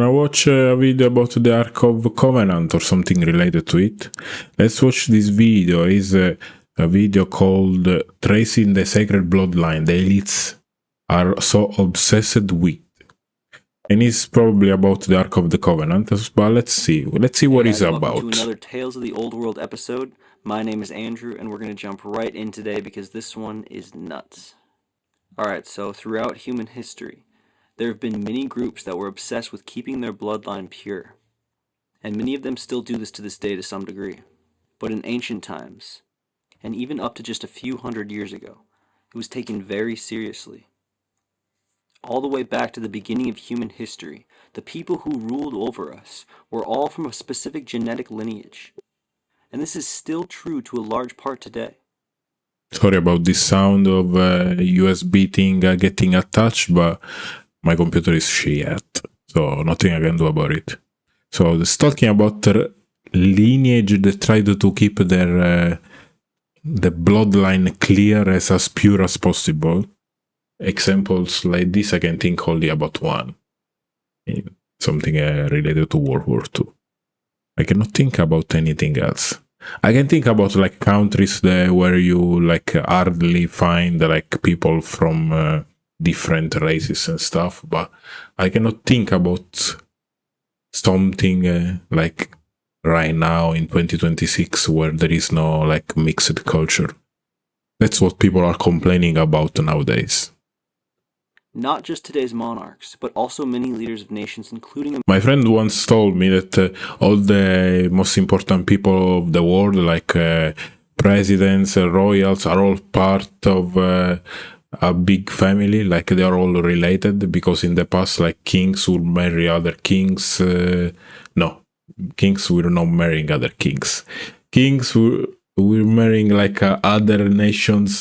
I watch a video about the Ark of Covenant or something related to it. Let's watch this video. It's a video called Tracing the Sacred Bloodline. The elites are so obsessed with. And it's probably about the Ark of the Covenant, but let's see. Let's see what it's about. Welcome to another Tales of the Old World episode. My name is Andrew, and we're going to jump right in today because this one is nuts. Alright, so throughout human history, there have been many groups that were obsessed with keeping their bloodline pure. And many of them still do this to this day to some degree. But in ancient times, and even up to just a few hundred years ago, it was taken very seriously. All the way back to the beginning of human history, the people who ruled over us were all from a specific genetic lineage. And this is still true to a large part today. Sorry about this sound of USB thing getting attached, but my computer is shit, so nothing I can do about it. So it's talking about lineage that tried to keep their the bloodline clear as pure as possible. Examples like this I can think only about one. Something related to World War II. I cannot think about anything else. I can think about like countries where you like hardly find like people from different races and stuff, but I cannot think about something like right now in 2026 where there is no like mixed culture. That's what people are complaining about nowadays. Not just today's monarchs, but also many leaders of nations, including... My friend once told me that all the most important people of the world, like presidents, royals, are all part of a big family, like they are all related, because in the past, like kings would marry other kings. No, kings were not marrying other kings. Kings were marrying like other nations,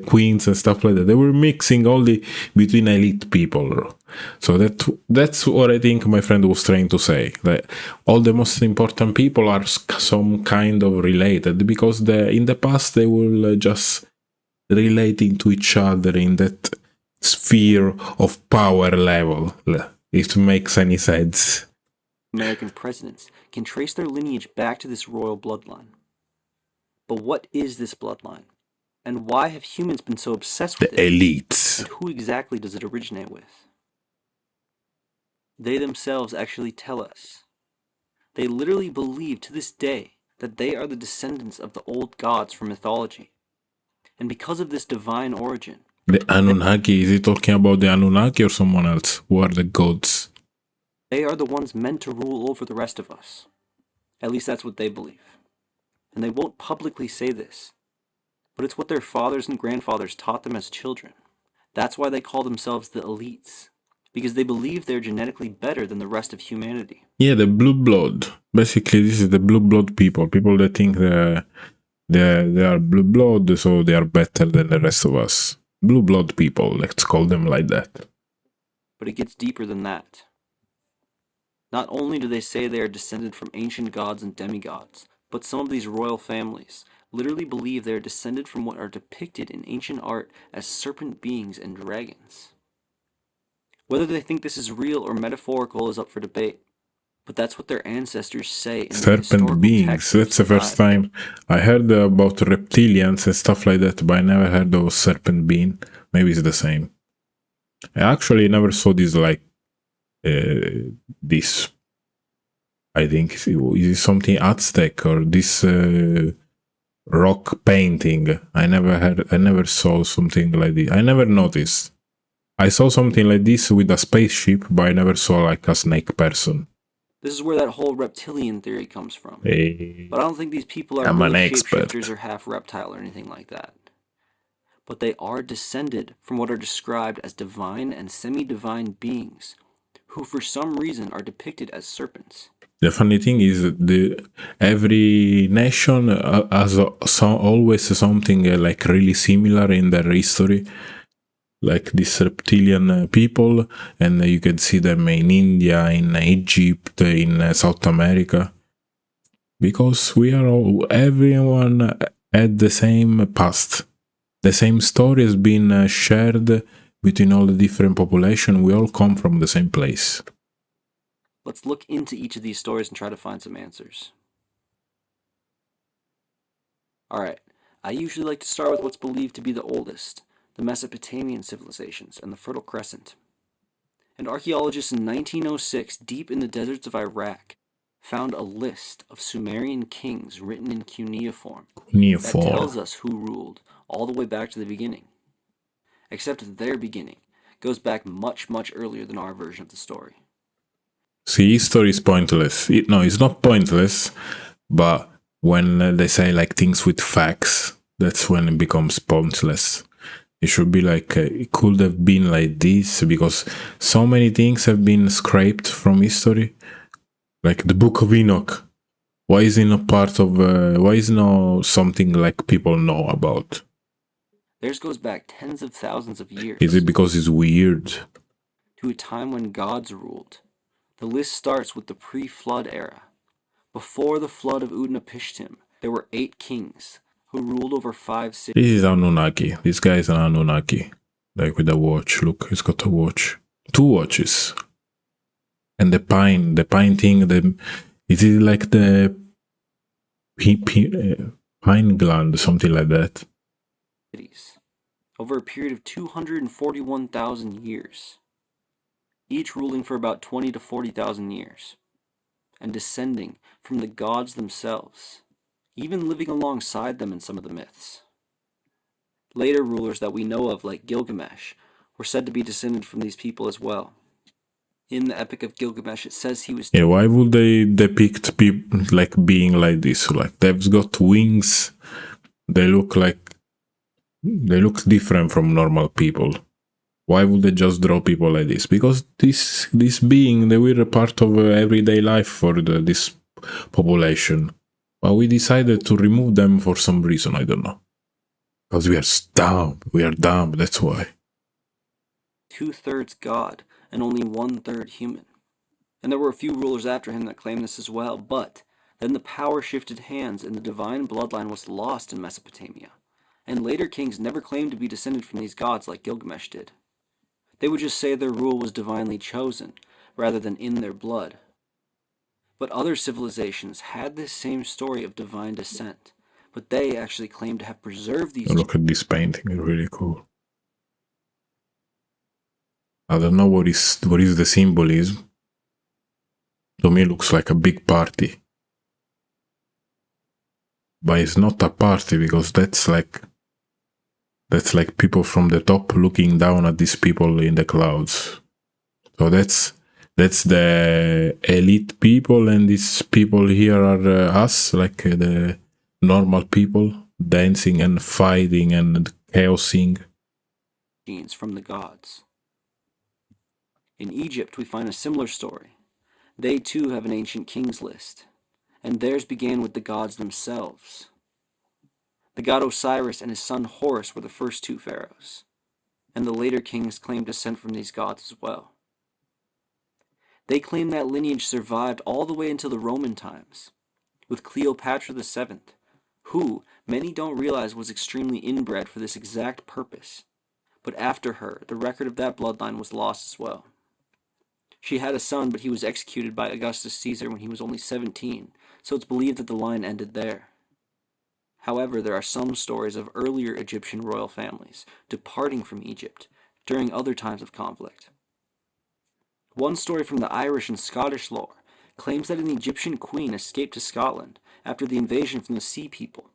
queens and stuff like that. They were mixing only between elite people. So that's what I think my friend was trying to say. That all the most important people are some kind of related, because in the past they were just relating to each other in that sphere of power level, if it makes any sense. American presidents can trace their lineage back to this royal bloodline. But what is this bloodline? And why have humans been so obsessed with it? The elites. And who exactly does it originate with? They themselves actually tell us. They literally believe to this day that they are the descendants of the old gods from mythology. And because of this divine origin... The Anunnaki, is he talking about the Anunnaki or someone else? Who are the gods? They are the ones meant to rule over the rest of us. At least that's what they believe. And they won't publicly say this, but it's what their fathers and grandfathers taught them as children. That's why they call themselves the elites, because they believe they're genetically better than the rest of humanity. Yeah, the blue blood. Basically, this is the blue blood people that think they are blue blood, so they are better than the rest of us. Blue blood people, let's call them like that. But it gets deeper than that. Not only do they say they are descended from ancient gods and demigods, but some of these royal families literally believe they are descended from what are depicted in ancient art as serpent beings and dragons. Whether they think this is real or metaphorical is up for debate, but that's what their ancestors say in serpent beings. That's the first time I heard about reptilians and stuff like that, but I never heard of serpent being. Maybe it's the same. I actually never saw this like this. I think is it something Aztec or this rock painting. I never saw something like this. I never noticed. I saw something like this with a spaceship, but I never saw like a snake person. This is where that whole reptilian theory comes from. Hey, but I don't think these people are really shapeshifters or half reptile or anything like that. But they are descended from what are described as divine and semi-divine beings, who for some reason are depicted as serpents. The funny thing is that every nation has always something like really similar in their history, like these reptilian people, and you can see them in India, in Egypt, in South America, because everyone had the same past. The same story has been shared between all the different populations. We all come from the same place. Let's look into each of these stories and try to find some answers. Alright, I usually like to start with what's believed to be the oldest, the Mesopotamian civilizations and the Fertile Crescent. An archaeologist in 1906, deep in the deserts of Iraq, found a list of Sumerian kings written in cuneiform that tells us who ruled all the way back to the beginning. Except their beginning goes back much, much earlier than our version of the story. See, history is pointless. No, it's not pointless, but when they say like things with facts, that's when it becomes pointless. It should be like, it could have been like this, because so many things have been scraped from history. Like the Book of Enoch. Why is it not part of, why is it not something like people know about? Theirs goes back tens of thousands of years. Is it because it's weird? To a time when gods ruled. The list starts with the pre-flood era. Before the flood of Utnapishtim, there were 8 kings who ruled over 5 cities. This is Anunnaki. This guy is an Anunnaki. Like with a watch. Look, he's got a watch. 2 watches. And the pine thing, is it like the pine gland, something like that? Over a period of 241,000 years. Each ruling for about 20 to 40,000 years. And descending from the gods themselves, even living alongside them in some of the myths. Later rulers that we know of, like Gilgamesh, were said to be descended from these people as well. In the Epic of Gilgamesh, it says he was... Yeah, why would they depict people like being like this? Like, they've got wings, they look different from normal people. Why would they just draw people like this? Because this being, they were a part of everyday life for this population. But we decided to remove them for some reason, I don't know. Because we are dumb, that's why. 2/3 God and only 1/3 human. And there were a few rulers after him that claimed this as well, but then the power shifted hands and the divine bloodline was lost in Mesopotamia. And later kings never claimed to be descended from these gods like Gilgamesh did. They would just say their rule was divinely chosen, rather than in their blood. But other civilizations had this same story of divine descent, but they actually claimed to have preserved these... Look at this painting, it's really cool. I don't know what is the symbolism. To me it looks like a big party. But it's not a party, because that's like people from the top looking down at these people in the clouds. So that's the elite people, and these people here are us, like the normal people, dancing and fighting and chaosing. From the gods. In Egypt, we find a similar story. They too have an ancient kings list, and theirs began with the gods themselves. The god Osiris and his son Horus were the first 2 pharaohs, and the later kings claimed descent from these gods as well. They claim that lineage survived all the way until the Roman times, with Cleopatra VII, who many don't realize was extremely inbred for this exact purpose, but after her, the record of that bloodline was lost as well. She had a son, but he was executed by Augustus Caesar when he was only 17, so it's believed that the line ended there. However, there are some stories of earlier Egyptian royal families departing from Egypt during other times of conflict. One story from the Irish and Scottish lore claims that an Egyptian queen escaped to Scotland after the invasion from the Sea People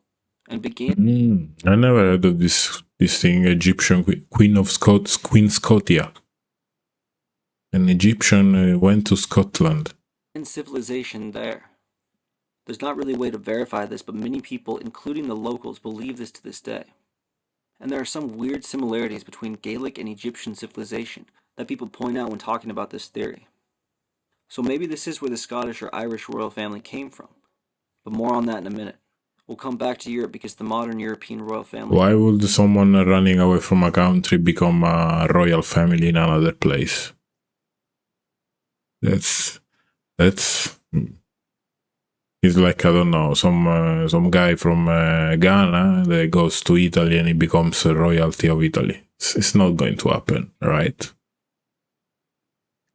and began... I never heard of this thing, Egyptian Queen Scotia. An Egyptian went to Scotland. In civilization there. There's not really a way to verify this, but many people, including the locals, believe this to this day. And there are some weird similarities between Gaelic and Egyptian civilization that people point out when talking about this theory. So maybe this is where the Scottish or Irish royal family came from, but more on that in a minute. We'll come back to Europe because the modern European royal family... Why would someone running away from a country become a royal family in another place? That's it's like, I don't know, some guy from Ghana that goes to Italy and he becomes a royalty of Italy. It's not going to happen, right?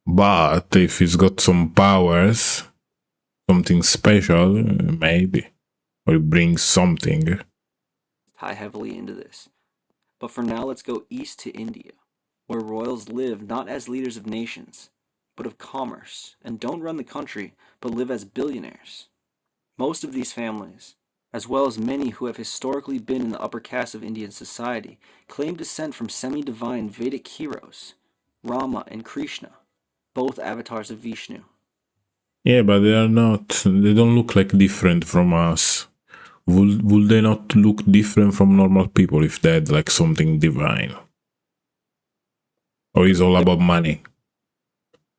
But if he's got some powers, something special, maybe. Or he brings something. Tie heavily into this. But for now, let's go east to India, where royals live not as leaders of nations, but of commerce, and don't run the country, but live as billionaires. Most of these families, as well as many who have historically been in the upper caste of Indian society, claim descent from semi-divine Vedic heroes, Rama and Krishna, both avatars of Vishnu. Yeah, but they are not. They don't look like different from us. Would they not look different from normal people if they had like something divine? Or is all about money?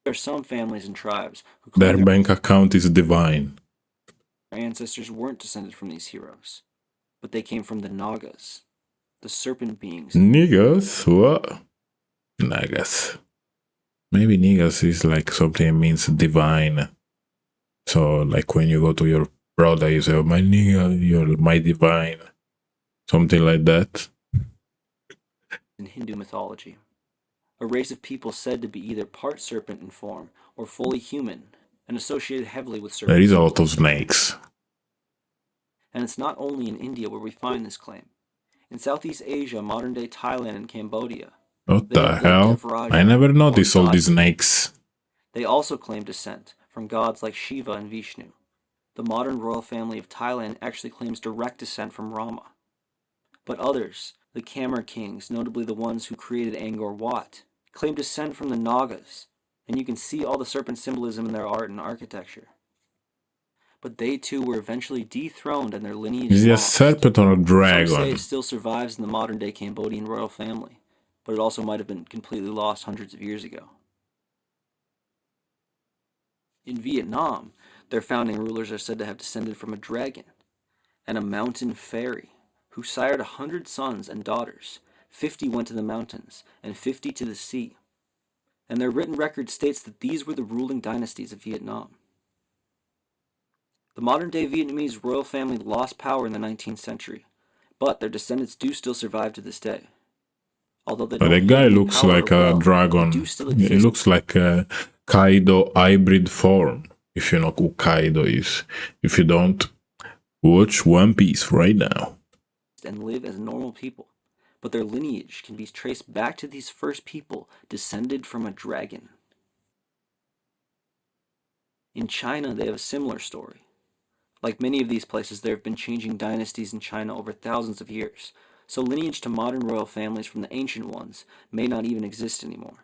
There are some families and tribes who Their claim bank account is divine. their ancestors weren't descended from these heroes, but they came from the Nagas, the serpent beings. Niggas? What? Nagas. Maybe niggas is like something that means divine. So like when you go to your brother, you say, oh, my nigga, you're my divine. Something like that. In Hindu mythology, a race of people said to be either part serpent in form or fully human, and associated heavily with serpents. There is a lot of snakes. And it's not only in India where we find this claim. In Southeast Asia, modern-day Thailand and Cambodia, What they the have hell? Devaraja, I never noticed or all these God. snakes. They also claim descent from gods like Shiva and Vishnu. The modern royal family of Thailand actually claims direct descent from Rama. But others, the Khmer kings, notably the ones who created Angkor Wat, claim descent from the Nagas, and you can see all the serpent symbolism in their art and architecture. But they too were eventually dethroned and their lineage Is it a lost. serpent or a Some say dragon? it still survives in the modern-day Cambodian royal family, but it also might have been completely lost hundreds of years ago. In Vietnam, their founding rulers are said to have descended from a dragon and a mountain fairy who sired 100 sons and daughters. 50 went to the mountains and 50 to the sea. And their written record states that these were the ruling dynasties of Vietnam. The modern-day Vietnamese royal family lost power in the 19th century, but their descendants do still survive to this day. Although they But don't the guy hold any looks power like or a wealth, dragon. they do still He exist. looks like a Kaido hybrid form. If you know who Kaido is. If you don't, watch One Piece right now. And live as normal people, but their lineage can be traced back to these first people descended from a dragon. In China, they have a similar story. Like many of these places, there have been changing dynasties in China over thousands of years, so lineage to modern royal families from the ancient ones may not even exist anymore.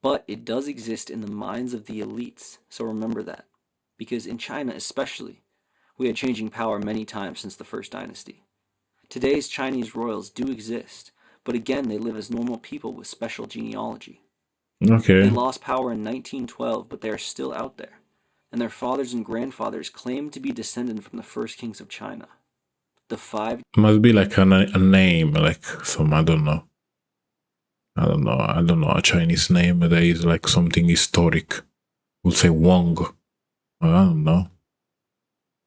But it does exist in the minds of the elites, so remember that. Because in China especially, we had changing power many times since the first dynasty. Today's Chinese royals do exist, but again they live as normal people with special genealogy. They Okay. lost power in 1912, but they are still out there, and their fathers and grandfathers claim to be descended from the first kings of China. The 5 Must be like a name, like some, I don't know. I don't know a Chinese name that is like something historic. We'll say Wong. I don't know.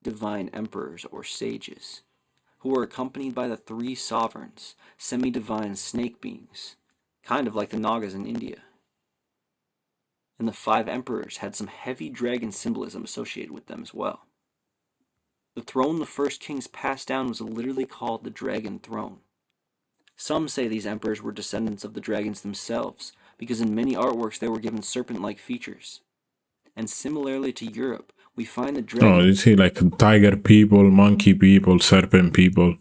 divine emperors or sages, who were accompanied by the 3 sovereigns, semi-divine snake beings, kind of like the Nagas in India. And the 5 emperors had some heavy dragon symbolism associated with them as well. The throne the first kings passed down was literally called the Dragon Throne. Some say these emperors were descendants of the dragons themselves, because in many artworks they were given serpent-like features. And similarly to Europe, we find the dragon... Oh, you see like tiger people, monkey people, serpent people.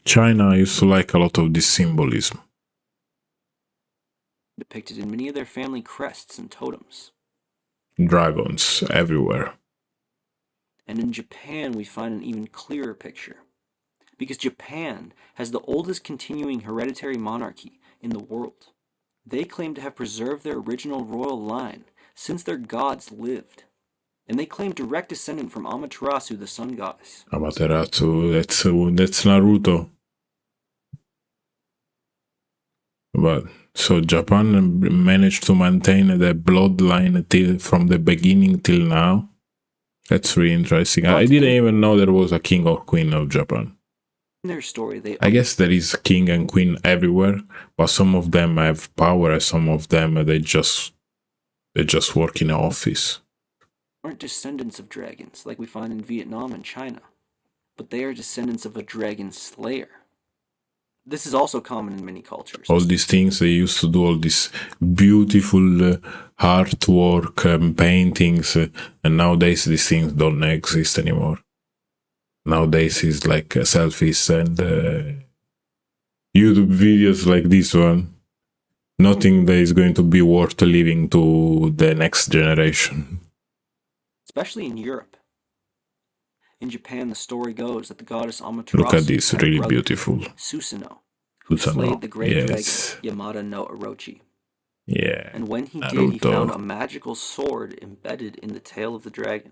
China used to like a lot of this symbolism. depicted in many of their family crests and totems. Dragons everywhere. And in Japan, we find an even clearer picture. Because Japan has the oldest continuing hereditary monarchy in the world. They claim to have preserved their original royal line since their gods lived. And they claim direct descent from Amaterasu, the sun goddess. Amaterasu, that's Naruto. But so Japan managed to maintain the bloodline from the beginning till now. That's really interesting. I didn't even know there was a king or queen of Japan. In their story, I guess there is a king and queen everywhere, but some of them have power, and some of them they just They just work in an office. Aren't descendants of dragons like we find in Vietnam and China, but they are descendants of a dragon slayer. This is also common in many cultures. All these things, they used to do all this beautiful artwork and paintings, and nowadays these things don't exist anymore. Nowadays it's like selfies and YouTube videos like this one. Nothing that is going to be worth leaving to the next generation. Especially in Europe. In Japan, the story goes that the goddess Amaterasu Look at this, had a really brother, beautiful. Susanoo, who Susanoo, slayed the great yes. dragon Yamada no Orochi. Yeah. And when he did, he Naruto. found a magical sword embedded in the tail of the dragon.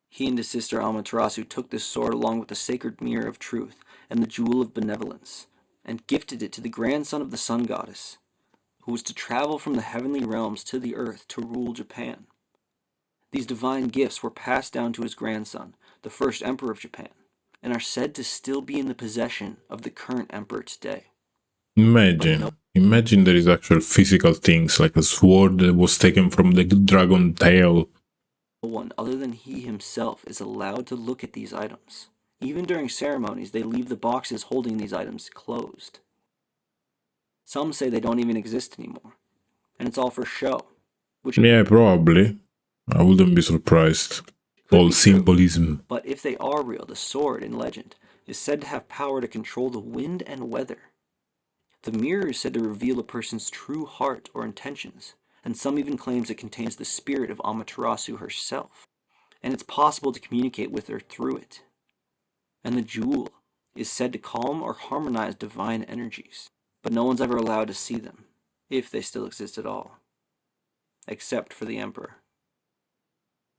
He and his sister Amaterasu took this sword along with the sacred mirror of truth and the jewel of benevolence, and gifted it to the grandson of the sun goddess, who was to travel from the heavenly realms to the earth to rule Japan. These divine gifts were passed down to his grandson, the first emperor of Japan, and are said to still be in the possession of the current emperor today. Imagine there is actual physical things, like a sword that was taken from the dragon tail. No one other than he himself is allowed to look at these items. Even during ceremonies, they leave the boxes holding these items closed. Some say they don't even exist anymore, and it's all for show. Which Yeah, probably. I wouldn't be surprised. could All be true. symbolism. But if they are real, the sword in legend is said to have power to control the wind and weather. The mirror is said to reveal a person's true heart or intentions, and some even claims it contains the spirit of Amaterasu herself, and it's possible to communicate with her through it. And the jewel is said to calm or harmonize divine energies, but no one's ever allowed to see them, if they still exist at all, except for the Emperor.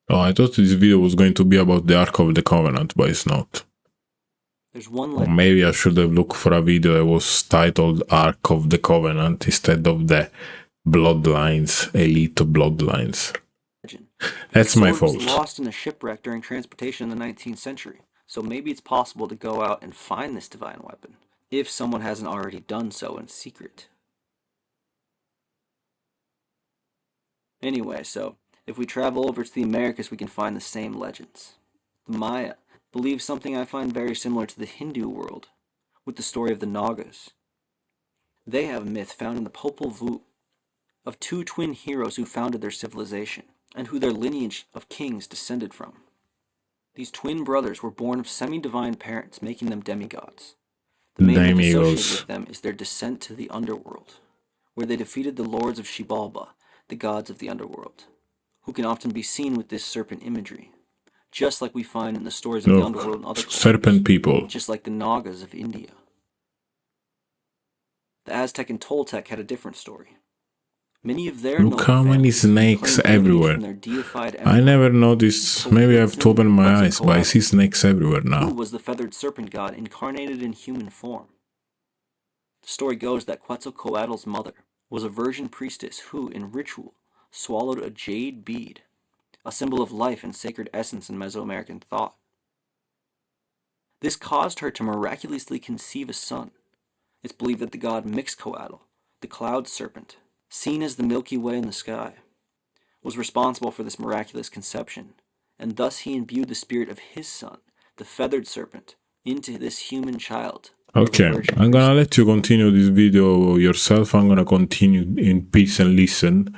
Oh, I thought this video was going to be about the Ark of the Covenant, but it's not. There's one Or legend. maybe I should have looked for a video that was titled Ark of the Covenant instead of the Bloodlines, Elite Bloodlines. That's my The sword fault. was lost in a shipwreck during transportation in the 19th century, so maybe it's possible to go out and find this divine weapon, if someone hasn't already done so in secret. Anyway, so if we travel over to the Americas, we can find the same legends. The Maya believe something I find very similar to the Hindu world, with the story of the Nagas. They have a myth found in the Popol Vuh of two twin heroes who founded their civilization, and who their lineage of kings descended from. These twin brothers were born of semi-divine parents, making them demigods. The main myth associated with them is their descent to the underworld, where they defeated the lords of Xibalba, the gods of the underworld, who can often be seen with this serpent imagery, just like we find in the stories of the underworld and other cultures, serpent people. just like the Nagas of India. The Aztec and Toltec had a different story. Many of their Look how many snakes everywhere. I never noticed. Maybe I have to open my eyes, but I see snakes everywhere Who now. was the feathered serpent god incarnated in human form. The story goes that Quetzalcoatl's mother was a virgin priestess who, in ritual, swallowed a jade bead, a symbol of life and sacred essence in Mesoamerican thought. This caused her to miraculously conceive a son. It's believed that the god Mixcoatl, the cloud serpent, seen as the Milky Way in the sky, was responsible for this miraculous conception, and thus he imbued the spirit of his son, the feathered serpent, into this human child. Okay, I'm gonna let you continue this video yourself. I'm gonna continue in peace and listen.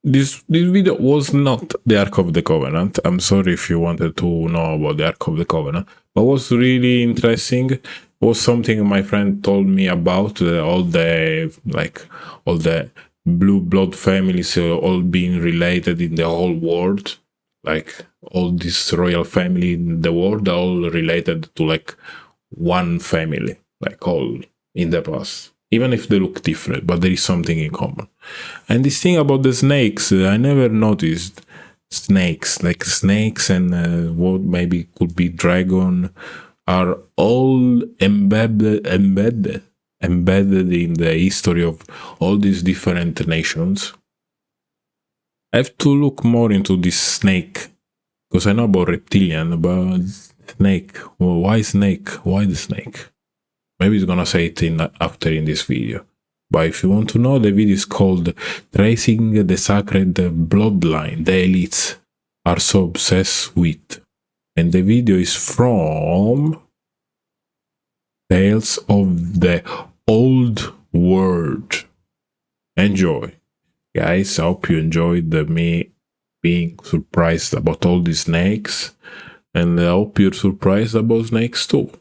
This video was not the Ark of the Covenant. I'm sorry if you wanted to know about the Ark of the Covenant, but was really interesting. Was something my friend told me about, all the blue blood families all being related in the whole world, like all this royal family in the world are all related to like one family, like all in the past, even if they look different, but there is something in common. And this thing about the snakes, I never noticed snakes, like snakes and what maybe could be dragon, are all embedded in the history of all these different nations. I have to look more into this snake, because I know about reptilian, but snake, well, why snake? Why the snake? Maybe it's gonna say it after in this video. But if you want to know, the video is called Tracing the Sacred Bloodline the Elites Are So Obsessed With. And the video is from Tales of the Old World. Enjoy. Guys, I hope you enjoyed me being surprised about all these snakes. And I hope you're surprised about snakes too.